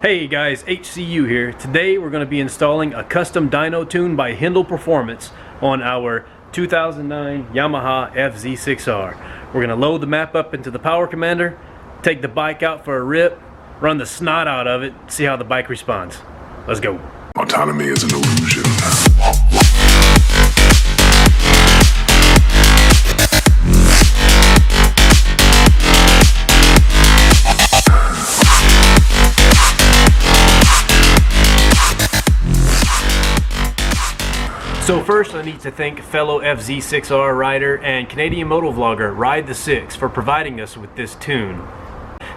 Hey guys, HCU here. Today we're going to be installing a custom dyno tune by Hindle Performance on our 2009 Yamaha FZ6R. We're going to load the map up into the power commander, take the bike out for a rip, run the snot out of it, see how the bike responds. Let's go. Autonomy is an illusion. So first I need to thank fellow FZ6R rider and Canadian motovlogger Ride the Six for providing us with this tune.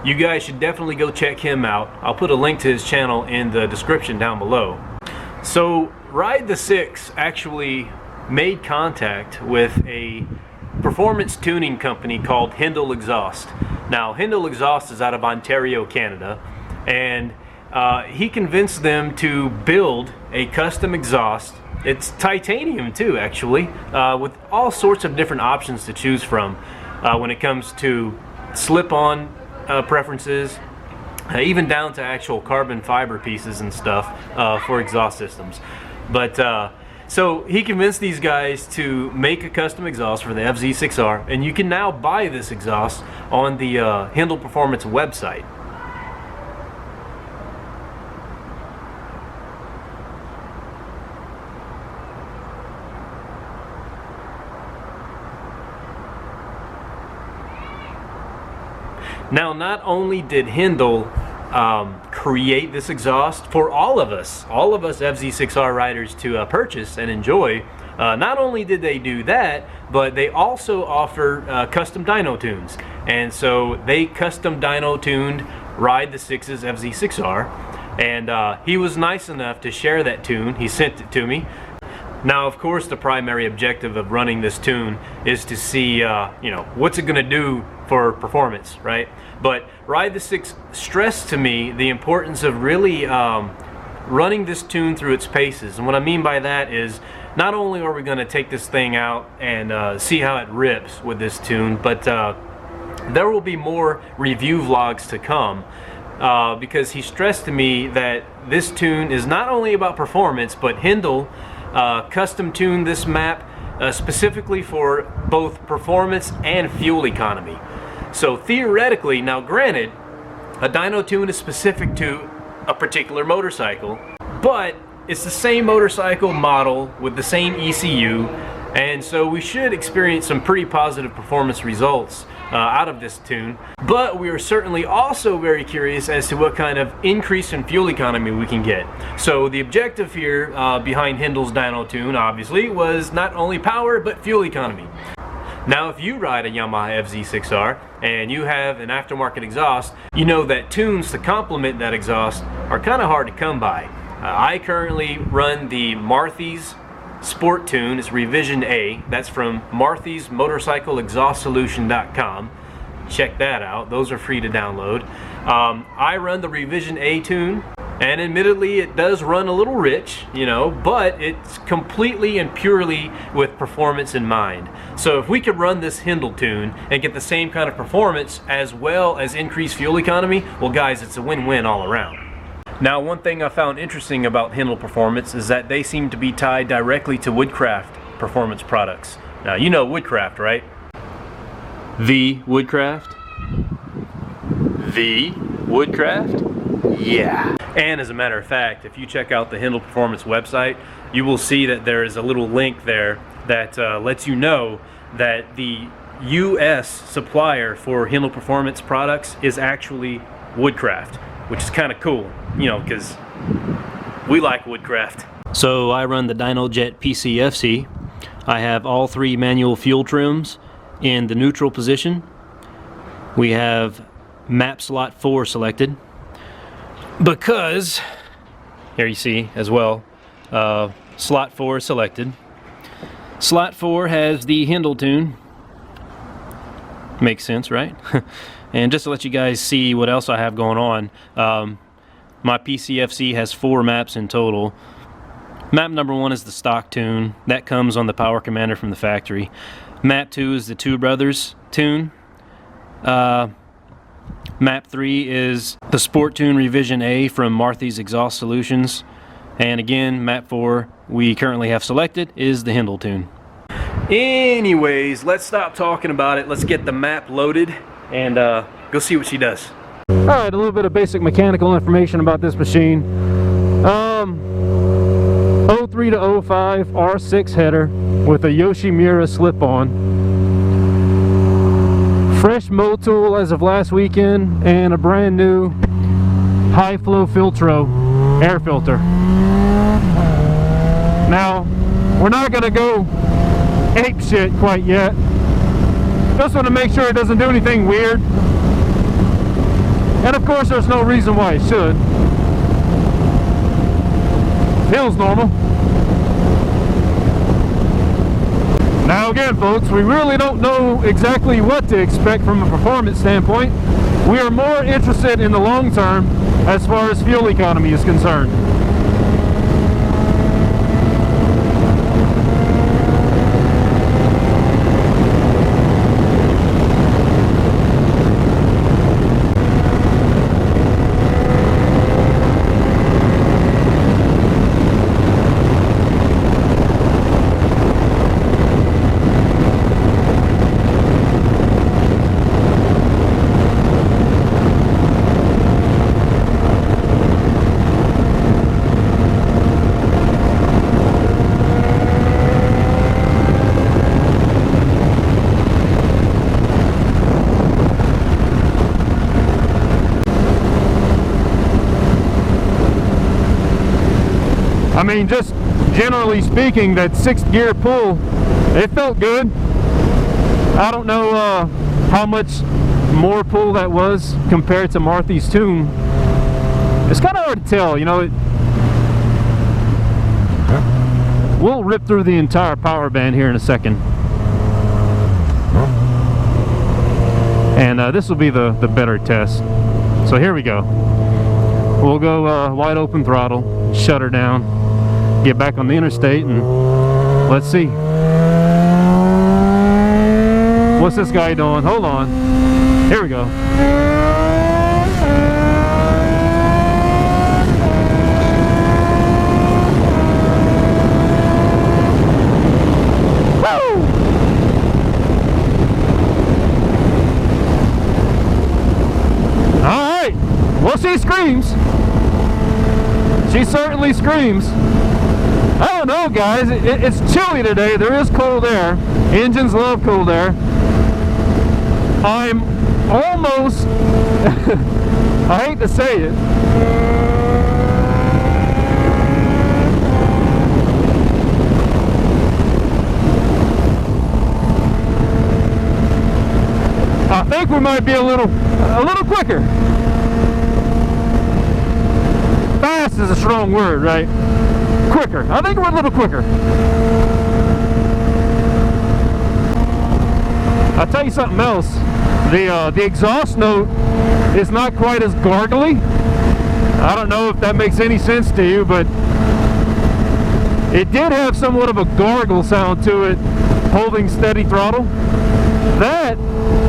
You guys should definitely go check him out. I'll put a link to his channel in the description down below. So Ride the Six actually made contact with a performance tuning company called Hindle Exhaust. Now Hindle Exhaust is out of Ontario, Canada, and he convinced them to build a custom exhaust. It's titanium too, actually, with all sorts of different options to choose from when it comes to slip-on preferences, even down to actual carbon fiber pieces and stuff for exhaust systems. But so he convinced these guys to make a custom exhaust for the FZ6R, and you can now buy this exhaust on the Hindle Performance website. Now, not only did Hindle create this exhaust for all of us FZ6R riders to purchase and enjoy, not only did they do that, but they also offer custom dyno tunes. And so they custom dyno tuned Ride the Six's FZ6R, and he was nice enough to share that tune. He sent it to me. Now, of course, the primary objective of running this tune is to see, what's it going to do for performance, right? But Ride the Six stressed to me the importance of really running this tune through its paces. And what I mean by that is, not only are we going to take this thing out and see how it rips with this tune, but there will be more review vlogs to come. Because he stressed to me that this tune is not only about performance, but Hindle custom tuned this map specifically for both performance and fuel economy. So theoretically, now granted, a dyno tune is specific to a particular motorcycle, but it's the same motorcycle model with the same ECU, and so we should experience some pretty positive performance results out of this tune. But we are certainly also very curious as to what kind of increase in fuel economy we can get. So the objective here behind Hindle's dyno tune, obviously, was not only power but fuel economy. Now, if you ride a Yamaha FZ6R and you have an aftermarket exhaust, you know that tunes to complement that exhaust are kind of hard to come by. I currently run the Marthy's Sport Tune. It's Revision A. That's from Marthy's motorcycleexhaustsolution.com. Check that out. Those are free to download. I run the Revision A tune, and admittedly it does run a little rich, but it's completely and purely with performance in mind. So if we could run this Hindle tune and get the same kind of performance as well as increased fuel economy, well guys, it's a win-win all around. Now, one thing I found interesting about Hindle Performance is that they seem to be tied directly to Woodcraft performance products. Now, you know Woodcraft, right? The Woodcraft? The Woodcraft? Yeah. And as a matter of fact, if you check out the Hindle Performance website, you will see that there is a little link there that lets you know that the US supplier for Hindle Performance products is actually Woodcraft, which is kind of cool, because we like Woodcraft. So I run the DynoJet PCFC. I have all three manual fuel trims in the neutral position. We have map slot 4 selected because, here you see as well, slot 4 selected. Slot 4 has the Hindle tune. Makes sense, right? And just to let you guys see what else I have going on, my PCFC has 4 maps in total. Map number 1 is the stock tune. That comes on the power commander from the factory. Map 2 is the Two Brothers tune. Map 3 is the Sport Tune Revision A from Marthy's Exhaust Solutions. And again, map 4 we currently have selected is the Hindle tune. Anyways, let's stop talking about it. Let's get the map loaded and go see what she does. Alright, a little bit of basic mechanical information about this machine. 03 to 05 R6 header with a Yoshimura slip-on. Fresh mow tool as of last weekend, and a brand new high flow Filtro air filter. Now, we're not going to go ape shit quite yet. Just want to make sure it doesn't do anything weird. And of course there's no reason why it should. Feels normal. Now again, folks, we really don't know exactly what to expect from a performance standpoint. We are more interested in the long term as far as fuel economy is concerned. I mean, just generally speaking, that 6th gear pull, it felt good. I don't know how much more pull that was compared to Marthy's tune. It's kind of hard to tell, you know. We'll rip through the entire power band here in a second. And this will be the better test. So here we go. We'll go wide open throttle, shut her down. Get back on the interstate and let's see. What's this guy doing? Hold on. Here we go. Woo! Alright. Well, she screams. She certainly screams. I don't know, guys. It's chilly today. There is cold air. Engines love cold air. I'm almost, I hate to say it, I think we might be a little quicker. Fast is a strong word, right? Quicker. I think we're a little quicker. I'll tell you something else. The exhaust note is not quite as gargly. I don't know if that makes any sense to you, but it did have somewhat of a gargle sound to it, holding steady throttle. That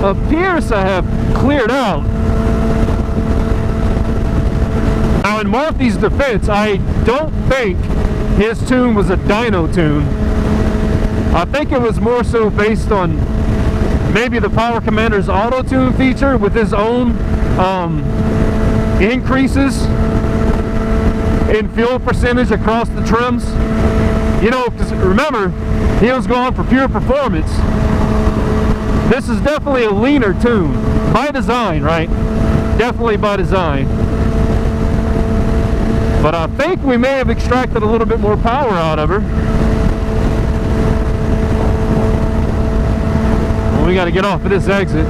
appears to have cleared out. Now, in Marthy's defense, I don't think his tune was a dyno tune. I think it was more so based on maybe the Power Commander's auto tune feature with his own increases in fuel percentage across the trims. You know, because remember, he was going for pure performance. This is definitely a leaner tune by design, right? Definitely by design. But I think we may have extracted a little bit more power out of her. Well, we got to get off of this exit.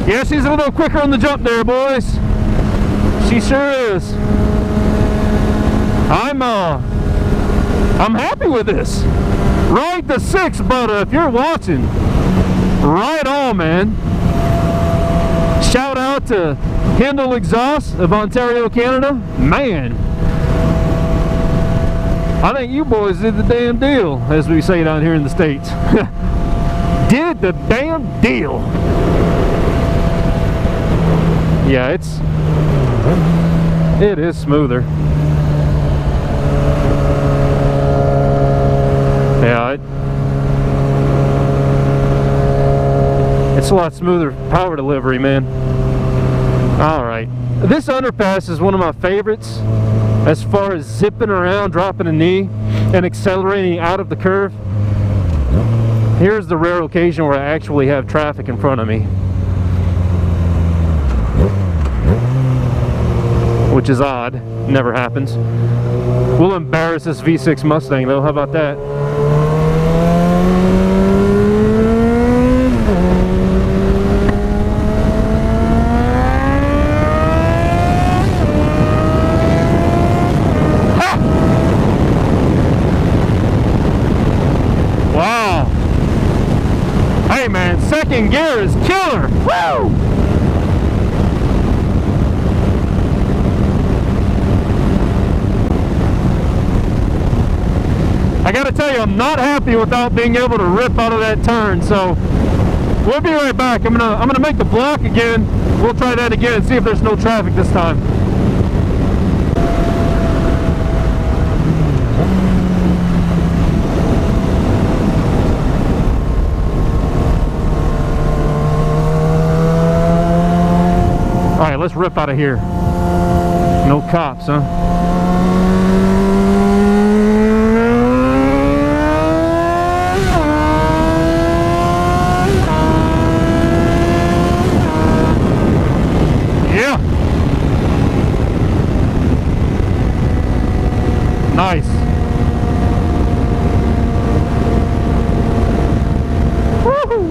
Yeah, she's a little quicker on the jump there, boys. She sure is. I'm happy with this. Ride with the 6, but if you're watching, right on, man. Shout out to Hindle Exhaust of Ontario, Canada. Man, I think you boys did the damn deal, as we say down here in the States. Did the damn deal. Yeah, it is smoother. Yeah, it's a lot smoother power delivery, man. Alright, this underpass is one of my favorites as far as zipping around, dropping a knee, and accelerating out of the curve. Here's the rare occasion where I actually have traffic in front of me, which is odd. Never happens. We'll embarrass this V6 Mustang though, how about that? Second gear is killer. Woo! I gotta tell you, I'm not happy without being able to rip out of that turn, so we'll be right back. I'm gonna make the block again. We'll try that again and see if there's no traffic this time. Alright, let's rip out of here. No cops, huh? Yeah! Nice. Woohoo!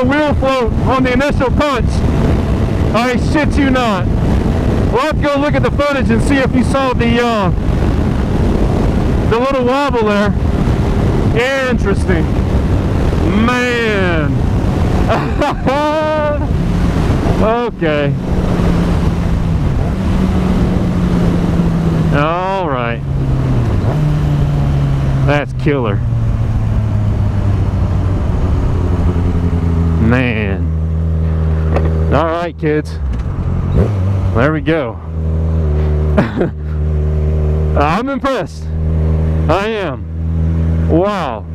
Wheel float on the initial punch. I shit you not. We'll have to go look at the footage and see if you saw the little wobble there. Interesting. Man. Okay. All right. That's killer. Man. Alright, kids. There we go. I'm impressed. I am. Wow.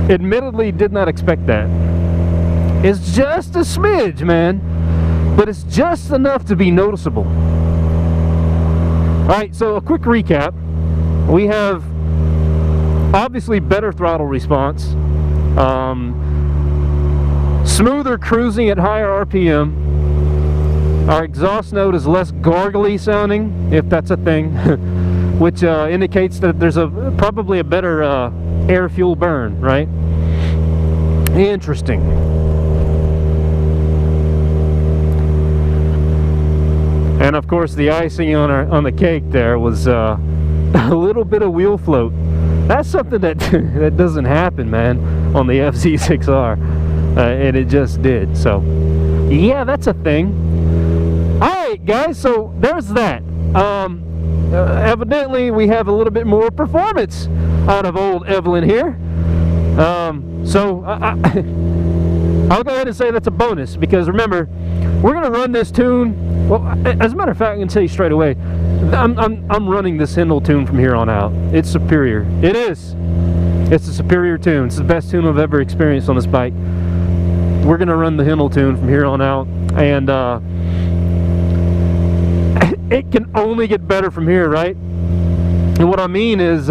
Admittedly, did not expect that. It's just a smidge, man. But it's just enough to be noticeable. Alright, so a quick recap. We have obviously better throttle response, smoother cruising at higher RPM. Our exhaust note is less gargly sounding, if that's a thing, which indicates that there's probably a better air fuel burn, right? Interesting. And of course the icing on the cake there was a little bit of wheel float. That's something that that doesn't happen, man, on the FZ6R, and it just did. So, yeah, that's a thing. All right, guys. So there's that. Evidently, we have a little bit more performance out of old Evelyn here. So I'll go ahead and say that's a bonus, because remember, we're gonna run this tune. Well, as a matter of fact, I can tell you straight away, I'm running this Hindle tune from here on out. It's superior. It is. It's a superior tune. It's the best tune I've ever experienced on this bike. We're gonna run the Hindle tune from here on out, and it can only get better from here, right? And what I mean is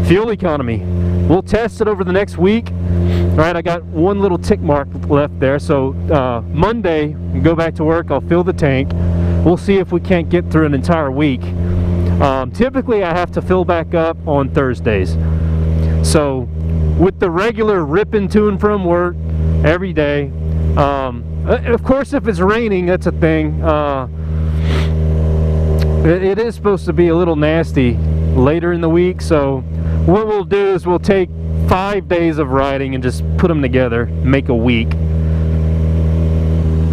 fuel economy. We'll test it over the next week. All right, I got one little tick mark left there, so Monday, go back to work, I'll fill the tank. We'll see if we can't get through an entire week. Typically, I have to fill back up on Thursdays. So, with the regular ripping tune from work every day, of course, if it's raining, that's a thing. It is supposed to be a little nasty later in the week, so what we'll do is we'll take 5 days of riding and just put them together, make a week,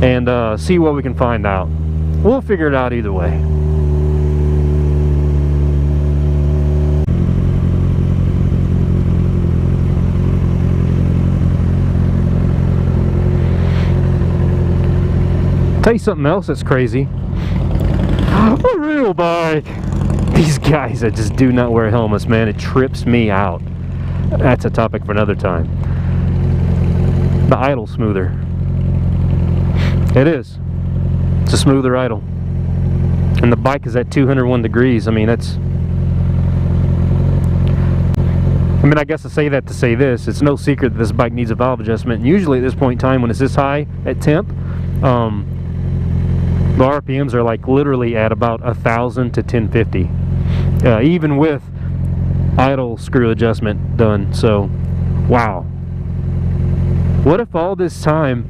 and see what we can find out. We'll figure it out either way. Tell you something else that's crazy. A real bike. These guys that just do not wear helmets, man, it trips me out. That's a topic for another time. The idle smoother. It is. It's a smoother idle. And the bike is at 201 degrees. I mean, that's... I guess I say that to say this. It's no secret that this bike needs a valve adjustment. And usually at this point in time, when it's this high at temp, the RPMs are like literally at about 1,000 to 1050, even with idle screw adjustment done. So, wow. What if all this time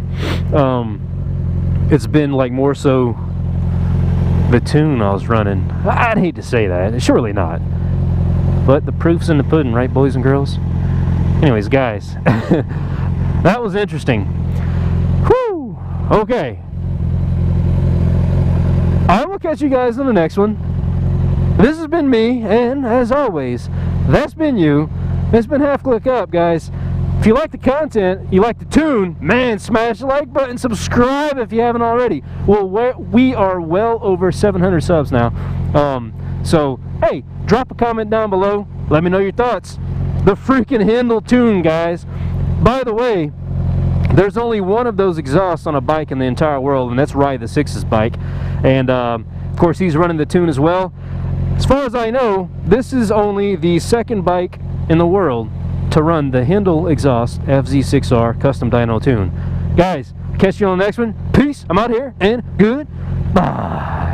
it's been like more so the tune I was running? I'd hate to say that. Surely not. But the proof's in the pudding, right, boys and girls? Anyways, guys, that was interesting. Whew. Okay. I will catch you guys on the next one. This has been me, and as always, that's been you. It's been Half Click Up, guys. If you like the content, you like the tune, man, smash the like button, subscribe if you haven't already. Well, we are well over 700 subs now. So, hey, drop a comment down below. Let me know your thoughts. The freaking Hindle tune, guys. By the way, there's only one of those exhausts on a bike in the entire world, and that's Rye the Six's bike. And of course, he's running the tune as well. As far as I know, this is only the second bike in the world to run the Hindle Exhaust FZ6R custom dyno tune. Guys, catch you on the next one. Peace. I'm out here, and goodbye.